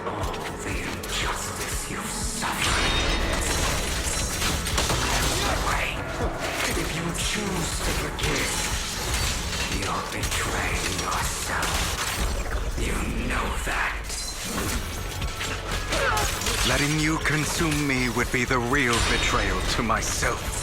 all the injustice you've suffered. Wait, if you choose to forgive, you're betraying yourself. You know that. Letting you consume me would be the real betrayal to myself.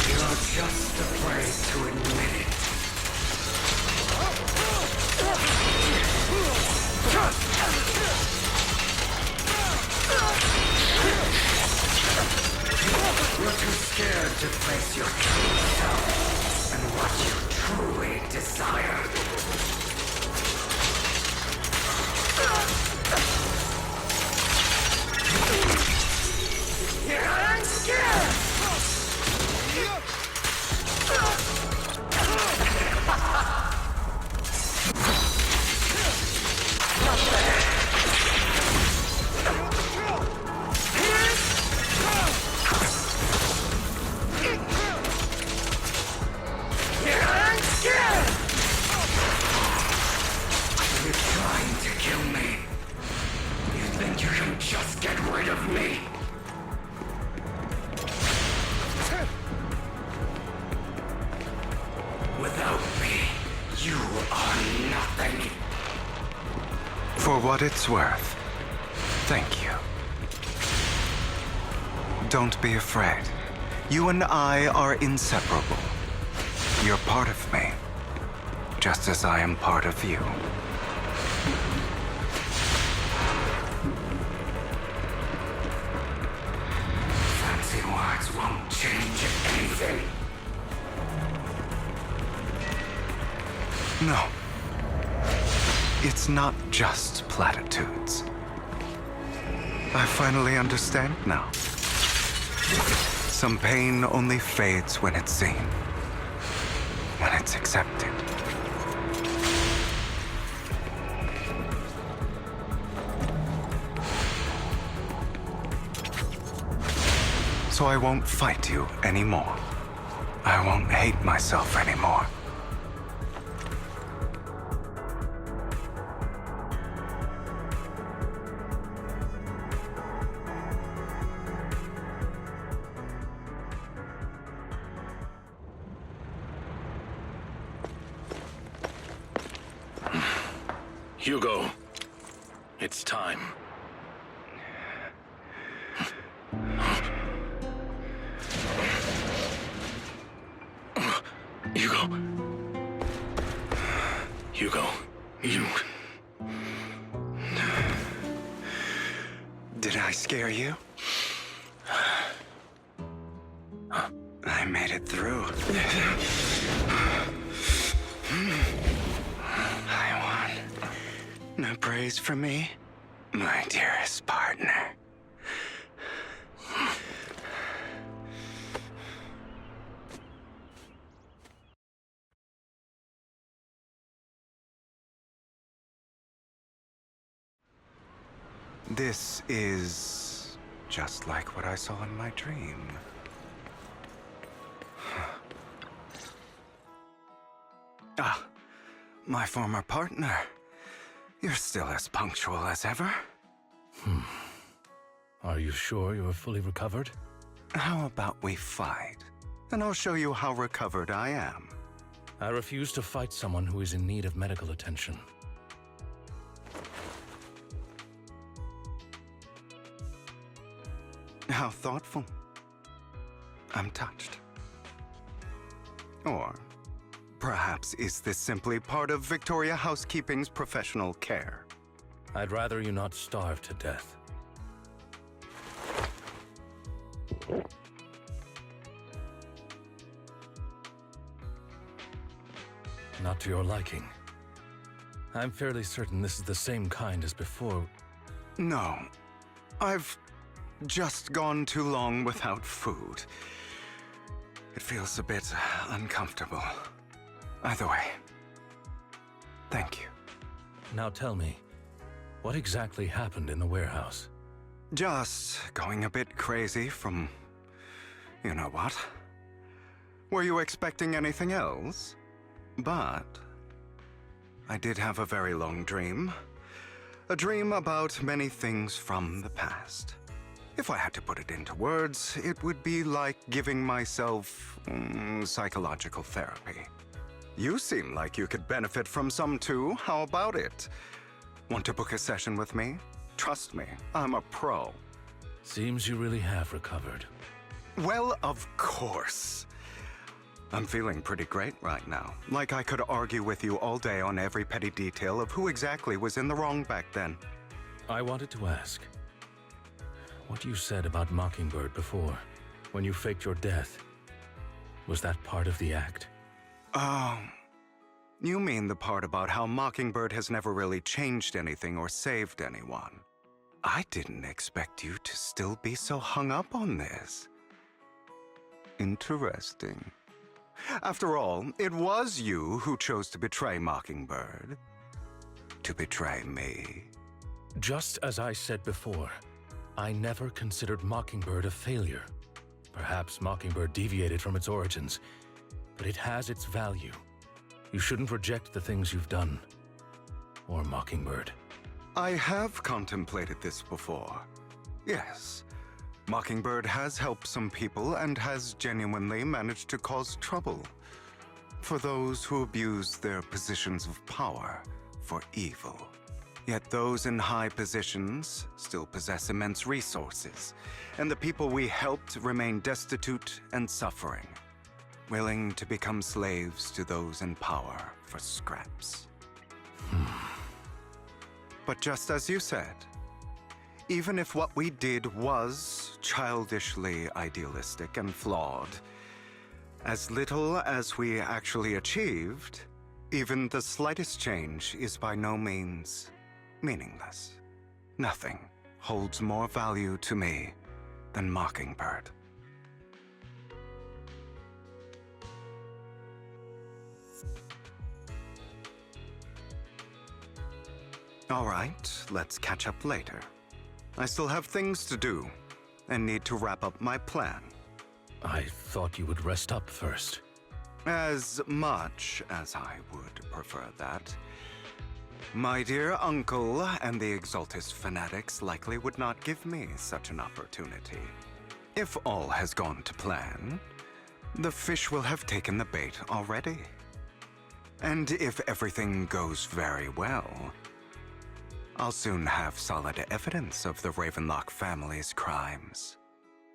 You're just afraid to admit it. You're too scared to face your true self and what you truly desire. I'm scared! You're trying to kill me. You think you can just get rid of me? Without me, you are nothing. For what it's worth, thank you. Don't be afraid. You and I are inseparable. You're part of me, just as I am part of you. Fancy words won't change anything. No. It's not just platitudes. I finally understand now. Some pain only fades when it's seen, when it's accepted. So I won't fight you anymore. I won't hate myself anymore. Hugo, it's time. Hugo, you... Did I scare you? I made it through. I won. No praise from me, my dearest partner. This is just like what I saw in my dream. Ah, my former partner. You're still as punctual as ever. Are you sure you're fully recovered? How about we fight? And I'll show you how recovered I am. I refuse to fight someone who is in need of medical attention. How thoughtful. I'm touched. Or perhaps is this simply part of Victoria Housekeeping's professional care? I'd rather you not starve to death. Not to your liking. I'm fairly certain this is the same kind as before. No. I've just gone too long without food. It feels a bit uncomfortable. Either way, thank you. Now tell me, what exactly happened in the warehouse? Just going a bit crazy from You know what? Were you expecting anything else? But I did have a very long dream. A dream about many things from the past. If I had to put it into words, it would be like giving myself psychological therapy. You seem like you could benefit from some too. How about it? Want to book a session with me? Trust me, I'm a pro. Seems you really have recovered. Well, of course. I'm feeling pretty great right now. Like I could argue with you all day on every petty detail of who exactly was in the wrong back then. I wanted to ask, what you said about Mockingbird before, when you faked your death, was that part of the act? Oh, you mean the part about how Mockingbird has never really changed anything or saved anyone. I didn't expect you to still be so hung up on this. Interesting. After all, it was you who chose to betray Mockingbird. To betray me. Just as I said before, I never considered Mockingbird a failure. Perhaps Mockingbird deviated from its origins, but it has its value. You shouldn't reject the things you've done. Or Mockingbird. I have contemplated this before. Yes. Mockingbird has helped some people and has genuinely managed to cause trouble for those who abuse their positions of power for evil. Yet those in high positions still possess immense resources, and the people we helped remain destitute and suffering, willing to become slaves to those in power for scraps. But just as you said, even if what we did was childishly idealistic and flawed, as little as we actually achieved, even the slightest change is by no means meaningless. Nothing holds more value to me than Mockingbird. All right, let's catch up later. I still have things to do and need to wrap up my plan. I thought you would rest up first. As much as I would prefer that. My dear uncle and the Exaltus fanatics likely would not give me such an opportunity. If all has gone to plan, the fish will have taken the bait already. And if everything goes very well, I'll soon have solid evidence of the Ravenlock family's crimes.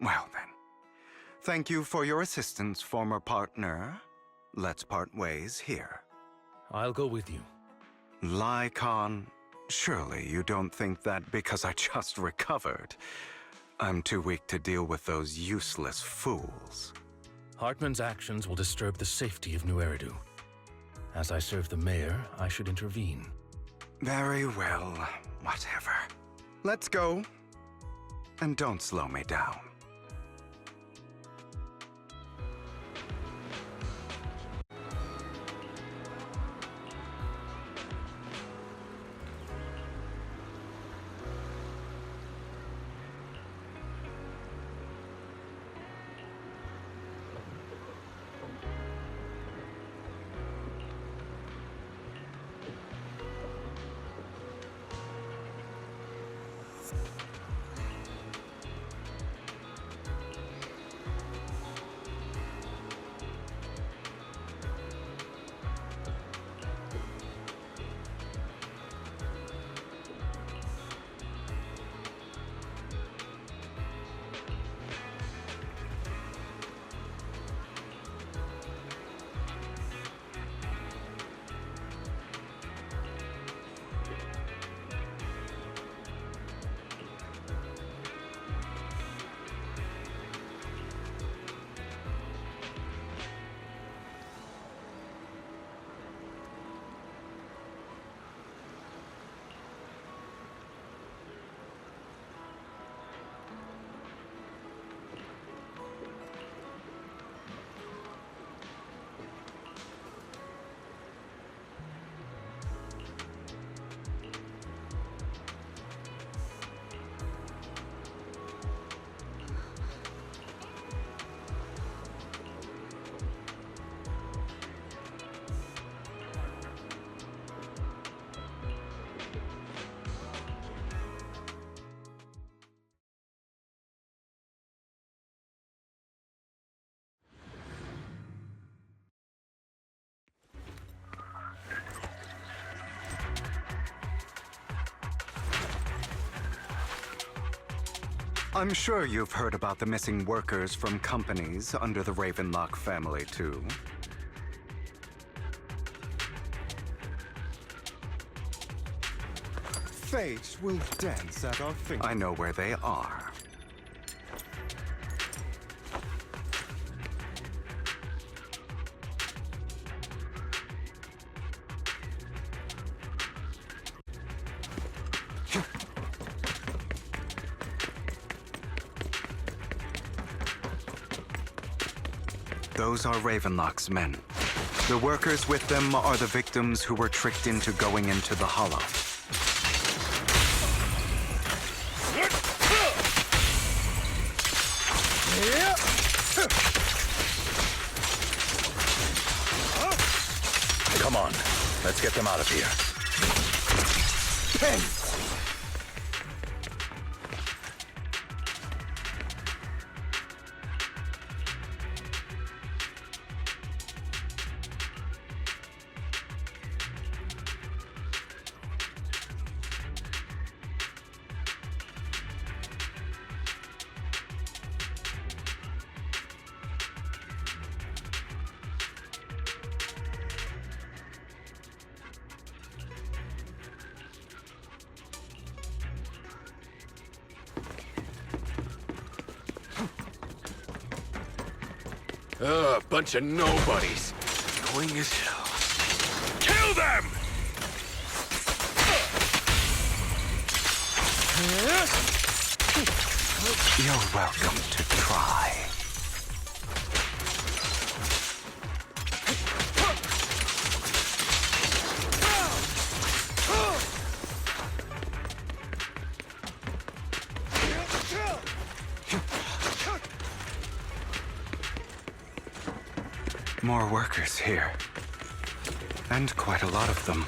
Well then, thank you for your assistance, former partner. Let's part ways here. I'll go with you. Lycon, surely you don't think that because I just recovered, I'm too weak to deal with those useless fools. Hartman's actions will disturb the safety of New Eridu. As I serve the mayor, I should intervene. Very well, whatever. Let's go. And don't slow me down. I'm sure you've heard about the missing workers from companies under the Ravenlock family, too. Fate will dance at our fingers. I know where they are. Those are Ravenlock's men. The workers with them are the victims who were tricked into going into the Hollow. Come on, let's get them out of here. Bunch of nobodies. Annoying as hell. Kill them! You're welcome to try. More workers here. And quite a lot of them.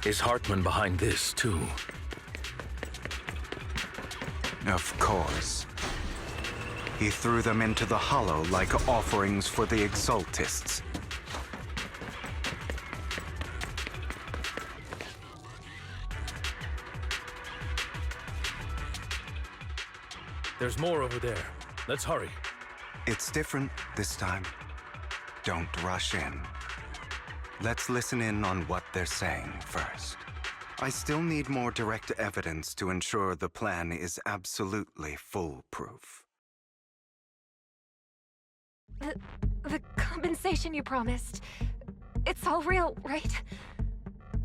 Is Hartman behind this, too? Of course. He threw them into the Hollow like offerings for the Exaltists. There's more over there. Let's hurry. It's different this time. Don't rush in. Let's listen in on what they're saying first. I still need more direct evidence to ensure the plan is absolutely foolproof. The compensation you promised, it's all real, right?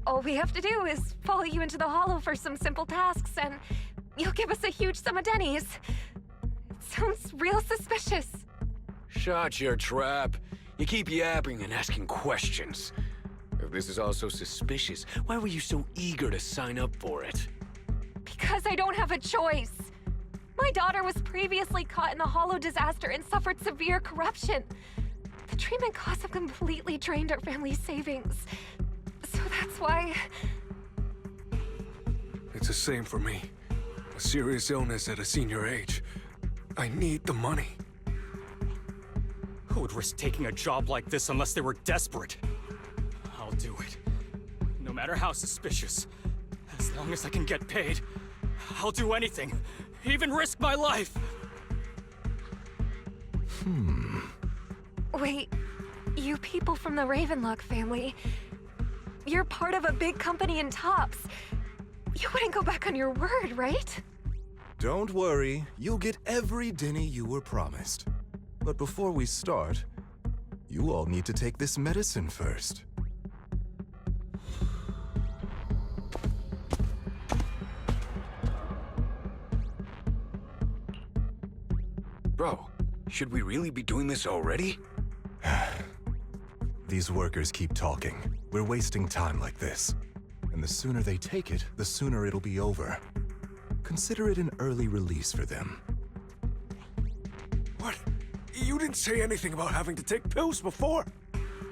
All we have to do is follow you into the Hollow for some simple tasks, and you'll give us a huge sum of dennies. It sounds real suspicious. Shut your trap. You keep yapping and asking questions. If this is all so suspicious, why were you so eager to sign up for it? Because I don't have a choice. My daughter was previously caught in the Hollow disaster and suffered severe corruption. The treatment costs have completely drained our family's savings. So that's why... It's the same for me. A serious illness at a senior age. I need the money. Who would risk taking a job like this unless they were desperate? I'll do it. No matter how suspicious. As long as I can get paid, I'll do anything. Even risk my life! Wait, you people from the Ravenlock family, you're part of a big company in Tops. You wouldn't go back on your word, right? Don't worry, you'll get every denny you were promised. But before we start, you all need to take this medicine first. Bro, should we really be doing this already? These workers keep talking. We're wasting time like this. And the sooner they take it, the sooner it'll be over. Consider it an early release for them. What? You didn't say anything about having to take pills before.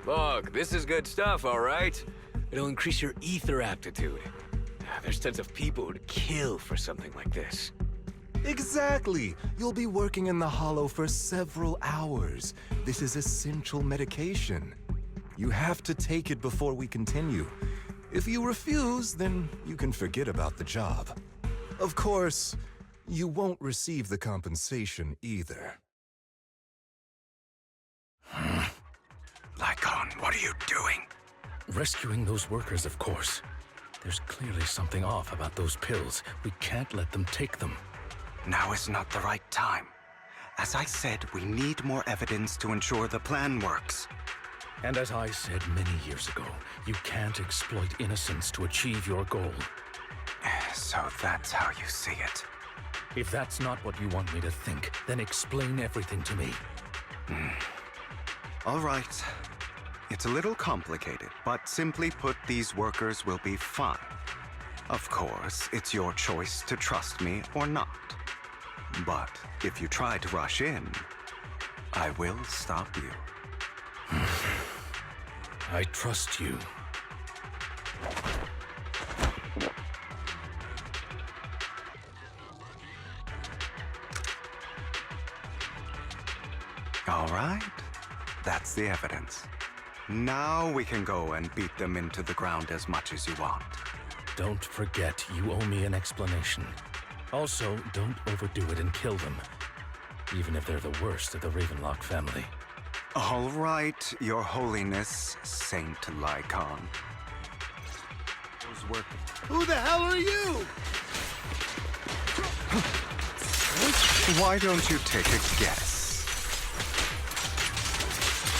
Look, this is good stuff, all right? It'll increase your ether aptitude. There's tons of people who'd kill for something like this. Exactly! You'll be working in the Hollow for several hours. This is essential medication. You have to take it before we continue. If you refuse, then you can forget about the job. Of course, you won't receive the compensation either. Lycon, what are you doing? Rescuing those workers, of course. There's clearly something off about those pills. We can't let them take them. Now is not the right time. As I said, we need more evidence to ensure the plan works. And as I said many years ago, you can't exploit innocence to achieve your goal. So that's how you see it. If that's not what you want me to think, then explain everything to me. All right. It's a little complicated, but simply put, these workers will be fine. Of course, it's your choice to trust me or not. But if you try to rush in, I will stop you. I trust you. All right. That's the evidence. Now we can go and beat them into the ground as much as you want. Don't forget, you owe me an explanation. Also, don't overdo it and kill them, even if they're the worst of the Ravenlock family. All right, Your Holiness, Saint Lycon. Who the hell are you? Why don't you take a guess?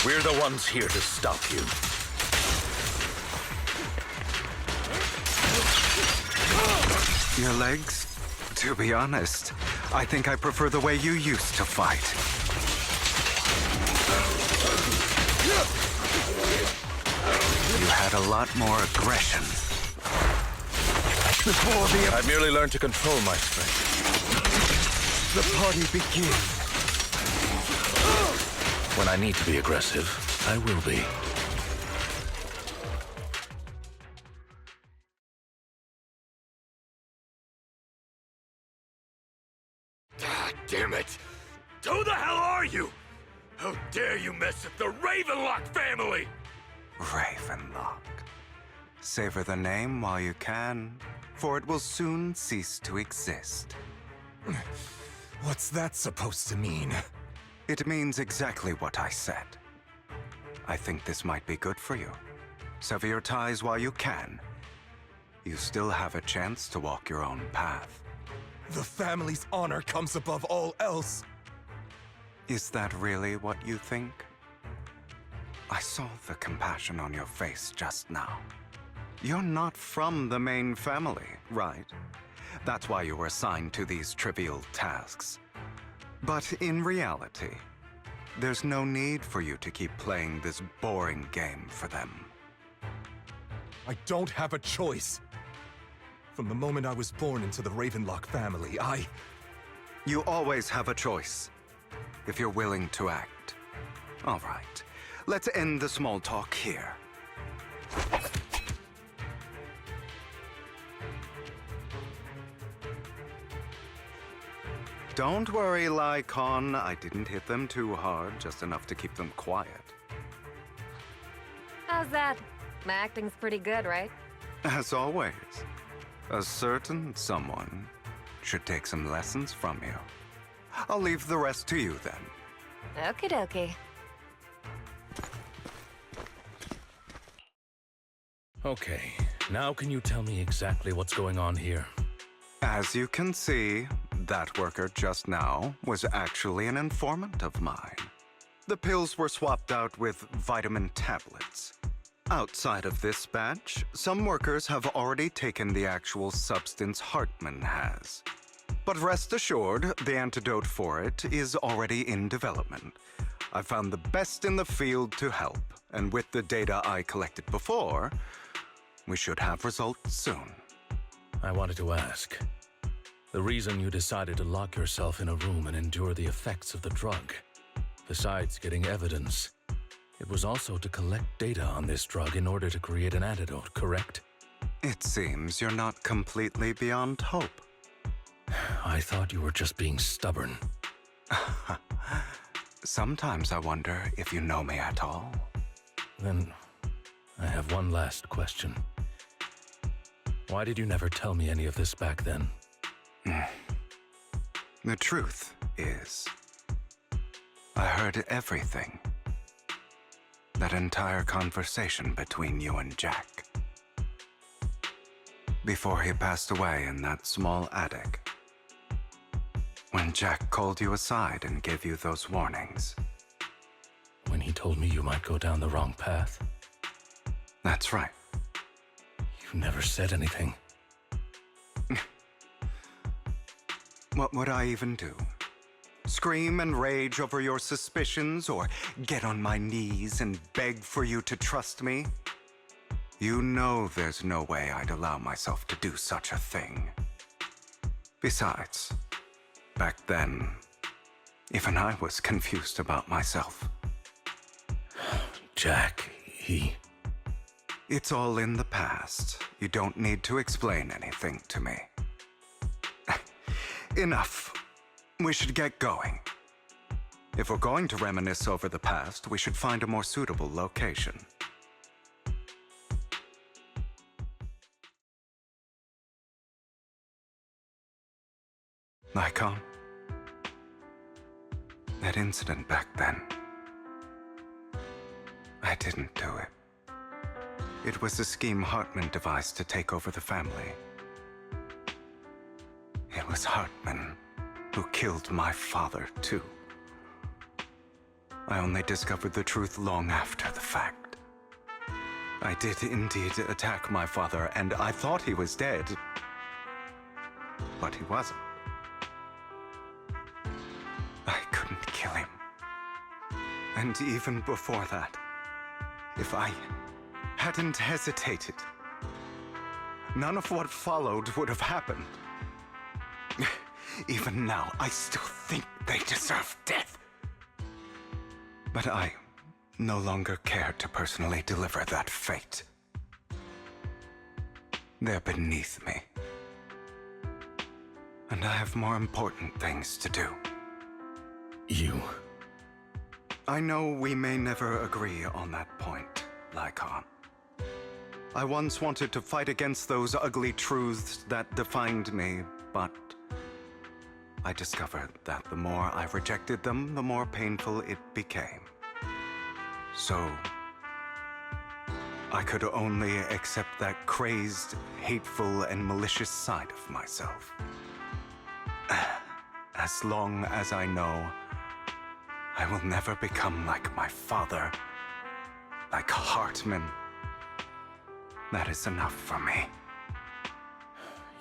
We're the ones here to stop you. Your legs? To be honest, I think I prefer the way you used to fight. You had a lot more aggression. Before the... I merely learned to control my strength. The party begins. When I need to be aggressive, I will be. Ah, damn it! Who the hell are you? How dare you mess with the Ravenlock family? Ravenlock. Savor the name while you can, for it will soon cease to exist. What's that supposed to mean? It means exactly what I said. I think this might be good for you. Sever your ties while you can. You still have a chance to walk your own path. The family's honor comes above all else. Is that really what you think? I saw the compassion on your face just now. You're not from the main family, right? That's why you were assigned to these trivial tasks. But in reality, there's no need for you to keep playing this boring game for them. I don't have a choice. From the moment I was born into the Ravenlock family, You always have a choice, if you're willing to act. All right, let's end the small talk here. Don't worry, Lycon. I didn't hit them too hard, just enough to keep them quiet. How's that? My acting's pretty good, right? As always, a certain someone should take some lessons from you. I'll leave the rest to you then. Okie dokie. Okay, now can you tell me exactly what's going on here? As you can see, that worker just now was actually an informant of mine. The pills were swapped out with vitamin tablets. Outside of this batch, some workers have already taken the actual substance Hartman has. But rest assured, the antidote for it is already in development. I found the best in the field to help, and with the data I collected before, we should have results soon. I wanted to ask. The reason you decided to lock yourself in a room and endure the effects of the drug, besides getting evidence, It was also to collect data on this drug in order to create an antidote, correct? It seems you're not completely beyond hope. I thought you were just being stubborn. Sometimes I wonder if you know me at all. Then, I have one last question. Why did you never tell me any of this back then? The truth is, I heard everything. That entire conversation between you and Jack. Before he passed away in that small attic. When Jack called you aside and gave you those warnings. When he told me you might go down the wrong path? That's right. You never said anything. What would I even do? Scream and rage over your suspicions, or get on my knees and beg for you to trust me? You know there's no way I'd allow myself to do such a thing. Besides, back then, even I was confused about myself. Jack, he... It's all in the past. You don't need to explain anything to me. Enough. We should get going. If we're going to reminisce over the past, we should find a more suitable location. Lycon? That incident back then. I didn't do it. It was a scheme Hartman devised to take over the family. It was Hartman who killed my father, too. I only discovered the truth long after the fact. I did indeed attack my father, and I thought he was dead. But he wasn't. I couldn't kill him. And even before that, if I hadn't hesitated, none of what followed would have happened. Even now, I still think they deserve death. But I no longer care to personally deliver that fate. They're beneath me. And I have more important things to do. You... I know we may never agree on that point, Lycon. I once wanted to fight against those ugly truths that defined me, but I discovered that the more I rejected them, the more painful it became. So, I could only accept that crazed, hateful, and malicious side of myself. As long as I know I will never become like my father, like Hartman, that is enough for me.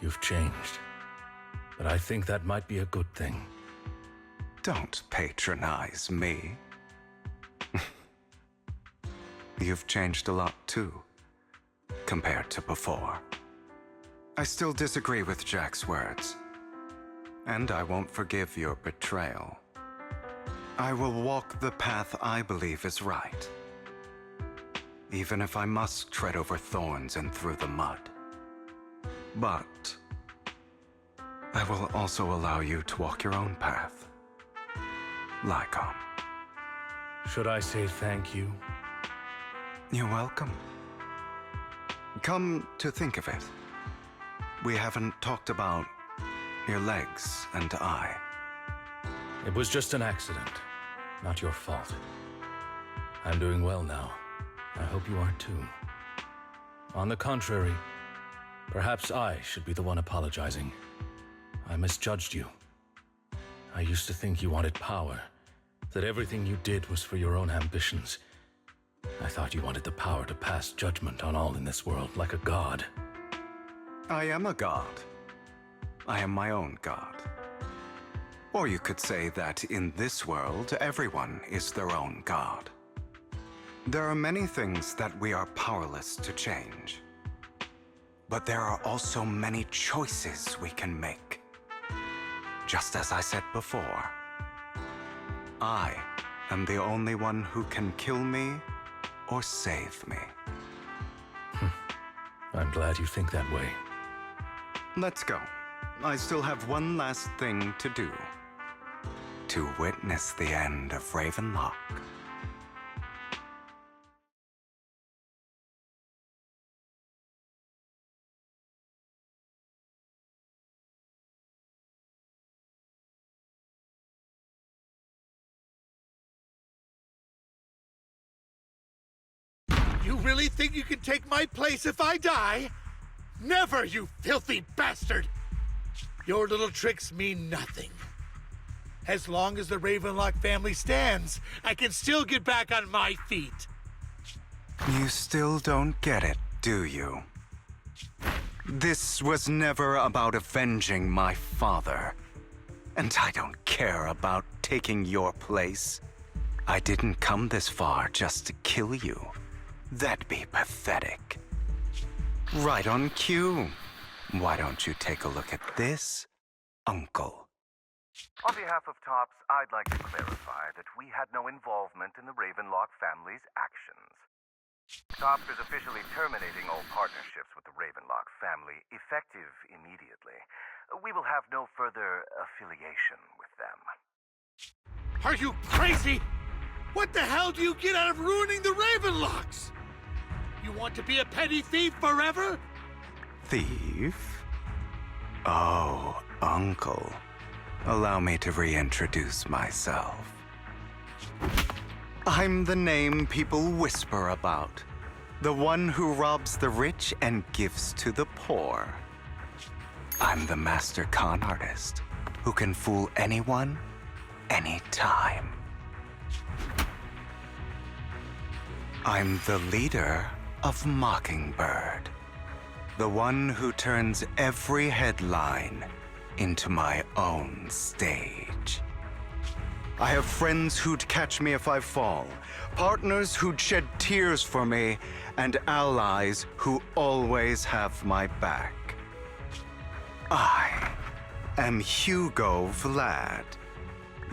You've changed. But I think that might be a good thing. Don't patronize me. You've changed a lot too, compared to before. I still disagree with Jack's words, and I won't forgive your betrayal. I will walk the path I believe is right, even if I must tread over thorns and through the mud. But I will also allow you to walk your own path, Lycon. Should I say thank you? You're welcome. Come to think of it, we haven't talked about your legs and eye. It was just an accident, not your fault. I'm doing well now. I hope you are too. On the contrary, perhaps I should be the one apologizing. I misjudged you. I used to think you wanted power, that everything you did was for your own ambitions. I thought you wanted the power to pass judgment on all in this world, like a god. I am a god. I am my own god. Or you could say that in this world, everyone is their own god. There are many things that we are powerless to change. But there are also many choices we can make. Just as I said before, I am the only one who can kill me or save me. I'm glad you think that way. Let's go. I still have one last thing to do. To witness the end of Ravenlock. You really think you can take my place if I die? Never, you filthy bastard! Your little tricks mean nothing. As long as the Ravenlock family stands, I can still get back on my feet. You still don't get it, do you? This was never about avenging my father. And I don't care about taking your place. I didn't come this far just to kill you. That'd be pathetic. Right on cue. Why don't you take a look at this, Uncle? On behalf of TOPS, I'd like to clarify that we had no involvement in the Ravenlock family's actions. TOPS is officially terminating all partnerships with the Ravenlock family, effective immediately. We will have no further affiliation with them. Are you crazy? What the hell do you get out of ruining the Ravenlocks? You want to be a petty thief forever? Thief? Oh, Uncle. Allow me to reintroduce myself. I'm the name people whisper about. The one who robs the rich and gives to the poor. I'm the master con artist who can fool anyone, anytime. I'm the leader of Mockingbird. The one who turns every headline into my own stage. I have friends who'd catch me if I fall, partners who'd shed tears for me, and allies who always have my back. I am Hugo Vlad.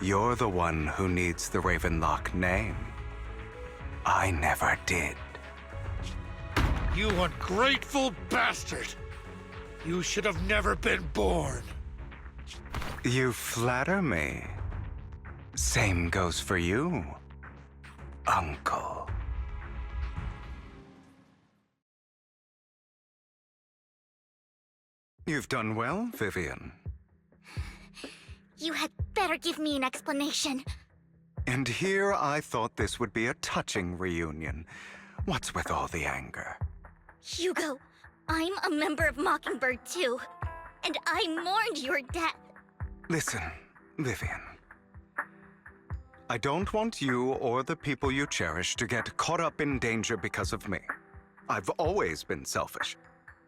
You're the one who needs the Ravenlock name. I never did. You ungrateful bastard! You should have never been born. You flatter me. Same goes for you, Uncle. You've done well, Vivian. You had better give me an explanation. And here I thought this would be a touching reunion. What's with all the anger? Hugo, I'm a member of Mockingbird too, and I mourned your death. Listen, Vivian. I don't want you or the people you cherish to get caught up in danger because of me. I've always been selfish,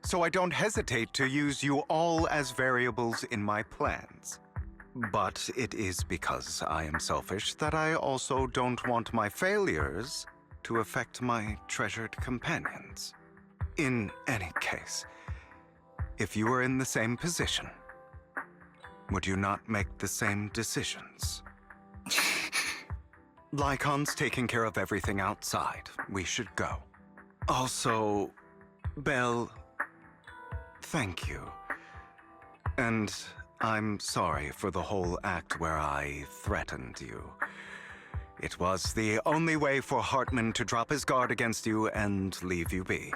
so I don't hesitate to use you all as variables in my plans. But it is because I am selfish that I also don't want my failures to affect my treasured companions. In any case, if you were in the same position, would you not make the same decisions? Lycon's taking care of everything outside. We should go. Also, Belle, thank you. And I'm sorry for the whole act where I threatened you. It was the only way for Hartman to drop his guard against you and leave you be.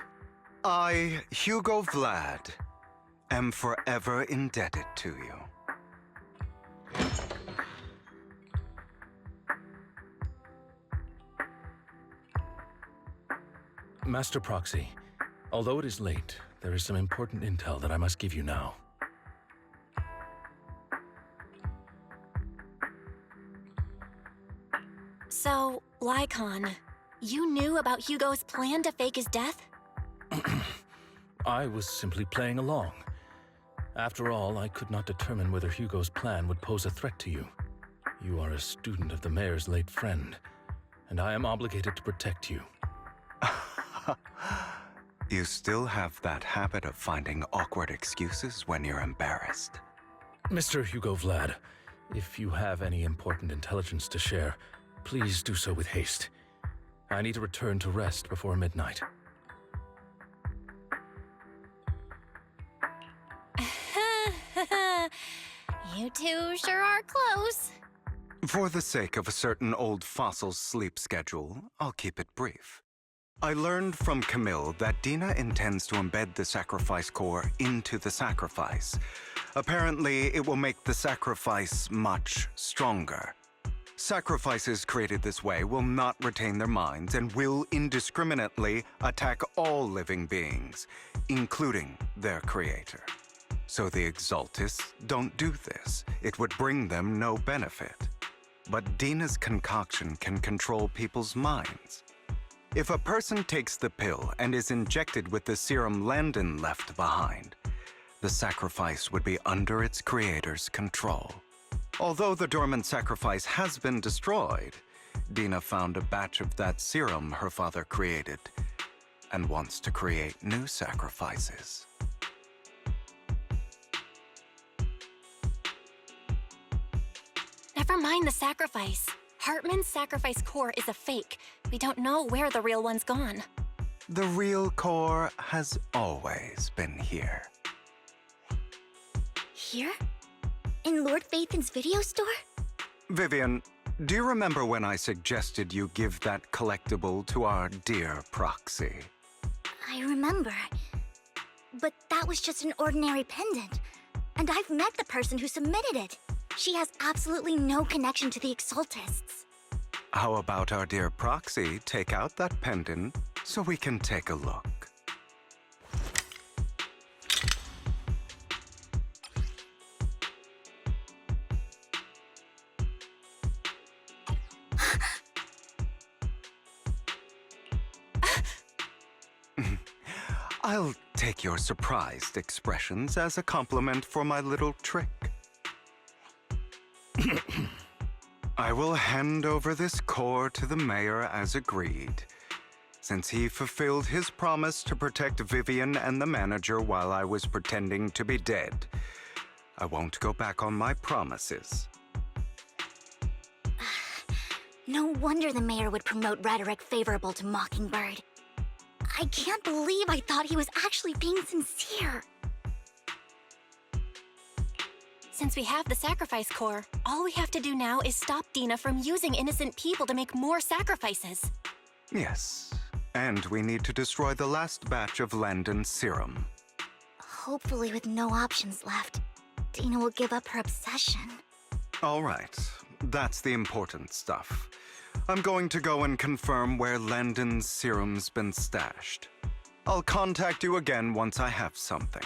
I, Hugo Vlad, am forever indebted to you. Master Proxy, although it is late, there is some important intel that I must give you now. So, Lycon, you knew about Hugo's plan to fake his death? I was simply playing along. After all, I could not determine whether Hugo's plan would pose a threat to you. You are a student of the mayor's late friend, and I am obligated to protect you. You still have that habit of finding awkward excuses when you're embarrassed. Mr. Hugo Vlad, if you have any important intelligence to share, Please do so with haste. I need to return to rest before midnight. You two sure are close. For the sake of a certain old fossil's sleep schedule, I'll keep it brief. I learned from Camille that Dina intends to embed the sacrifice core into the sacrifice. Apparently, it will make the sacrifice much stronger. Sacrifices created this way will not retain their minds and will indiscriminately attack all living beings, including their creator. So the Exaltists don't do this. It would bring them no benefit. But Dina's concoction can control people's minds. If a person takes the pill and is injected with the serum Landon left behind, the sacrifice would be under its creator's control. Although the dormant sacrifice has been destroyed, Dina found a batch of that serum her father created and wants to create new sacrifices. Never mind the sacrifice. Hartman's sacrifice core is a fake. We don't know where the real one's gone. The real core has always been here. Here? In Lord Phaethon's video store? Vivian, do you remember when I suggested you give that collectible to our dear proxy? I remember. But that was just an ordinary pendant. And I've met the person who submitted it. She has absolutely no connection to the Exaltists. How about our dear proxy take out that pendant so we can take a look? I'll take your surprised expressions as a compliment for my little trick. I will hand over this core to the mayor as agreed. Since he fulfilled his promise to protect Vivian and the manager while I was pretending to be dead, I won't go back on my promises. No wonder the mayor would promote rhetoric favorable to Mockingbird. I can't believe I thought he was actually being sincere. Since we have the sacrifice core, all we have to do now is stop Dina from using innocent people to make more sacrifices. Yes, and we need to destroy the last batch of Landon's serum. Hopefully with no options left, Dina will give up her obsession. All right, that's the important stuff. I'm going to go and confirm where Landon's serum's been stashed. I'll contact you again once I have something.